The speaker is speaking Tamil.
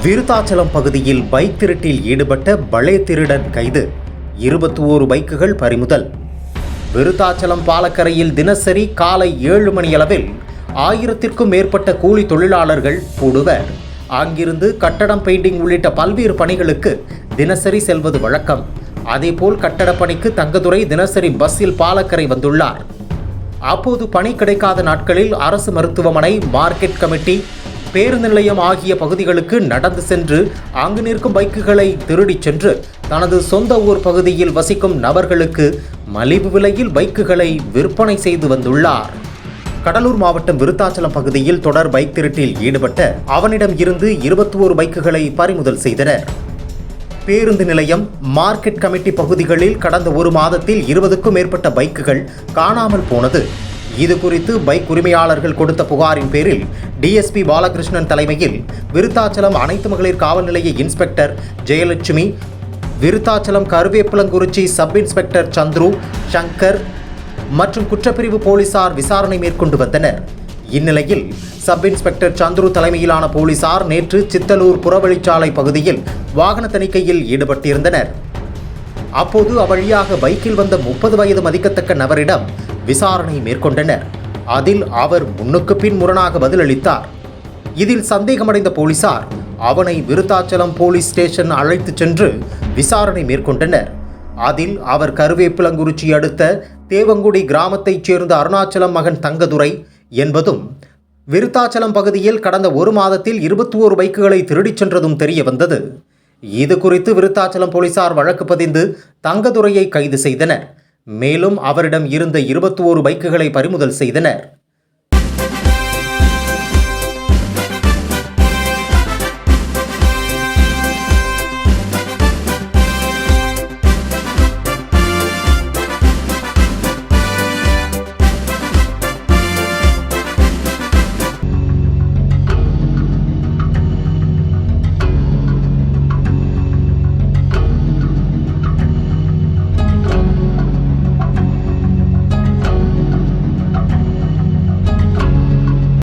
விருத்தாச்சலம் பகுதியில் பைக் திருட்டில் ஈடுபட்ட பலே திருடன் கைது. 21 பைக்குகள் பறிமுதல். விருத்தாச்சலம் பாலக்கரையில் தினசரி காலை 7 மணியளவில் 1000த்திற்கும் மேற்பட்ட கூலி தொழிலாளர்கள் கூடுவர். அங்கிருந்து கட்டடம் பெயிண்டிங் உள்ளிட்ட பல்வேறு பணிகளுக்கு தினசரி செல்வது வழக்கம். அதேபோல் கட்டட பணிக்கு தங்கதுரை தினசரி பஸ்ஸில் பாலக்கரை வந்துள்ளார். அப்போது பணி கிடைக்காத நாட்களில் அரசு மருத்துவமனை, மார்க்கெட் கமிட்டி, பேருந்து நிலையம் ஆகிய பகுதிகளுக்கு நடந்து சென்று அங்கு நிற்கும் பைக்குகளை திருடிச் சென்று தனது சொந்த ஊர் பகுதியில் வசிக்கும் நபர்களுக்கு மலிவு விலையில் பைக்குகளை விற்பனை செய்து வந்துள்ளார். கடலூர் மாவட்டம் விருத்தாச்சலம் பகுதியில் தொடர் பைக் திருட்டில் ஈடுபட்ட அவனிடம் இருந்து 21 பைக்குகளை பறிமுதல் செய்தனர். பேருந்து நிலையம், மார்க்கெட் கமிட்டி பகுதிகளில் கடந்த ஒரு மாதத்தில் 20க்கும் மேற்பட்ட பைக்குகள் காணாமல் போனது. இது குறித்து பைக் உரிமையாளர்கள் கொடுத்த புகாரின் பேரில் டிஎஸ்பி பாலகிருஷ்ணன் தலைமையில் விருத்தாச்சலம் அனைத்து மகளிர் காவல் நிலைய inspector Jayalakshmi, Virudhachalam Karuveppilankurichi sub inspector Chandru, Shankar மற்றும் குற்றப்பிரிவு போலீசார் விசாரணை மேற்கொண்டு வந்தனர். இந்நிலையில் சப் இன்ஸ்பெக்டர் சந்துரு தலைமையிலான போலீசார் நேற்று சித்தலூர் புறவழிச்சாலை பகுதியில் வாகன தணிக்கையில் ஈடுபட்டிருந்தனர். அப்போது அவ்வழியாக பைக்கில் வந்த 30 வயது மதிக்கத்தக்க நபரிடம் விசாரணை மேற்கொண்டனர். அதில் அவர் முன்னுக்கு பின் முரணாக பதிலளித்தார். இதில் சந்தேகமடைந்த போலீசார் அவனை விருத்தாச்சலம் போலீஸ் ஸ்டேஷன் அழைத்துச் சென்று விசாரணை மேற்கொண்டனர். அதில் அவர் கருவேப்பிலங்குறிச்சி அடுத்த தேவங்குடி கிராமத்தைச் சேர்ந்த அருணாச்சலம் மகன் தங்கதுரை என்பதும், விருத்தாச்சலம் பகுதியில் கடந்த ஒரு மாதத்தில் 21 பைக்குகளை திருடிச் சென்றதும் தெரிய வந்தது. இது குறித்து விருத்தாச்சலம் போலீசார் வழக்கு பதிந்து தங்கதுரையை கைது செய்தனர். மேலும் அவரிடம் இருந்த 21 பைக்குகளை பறிமுதல் செய்தனர்.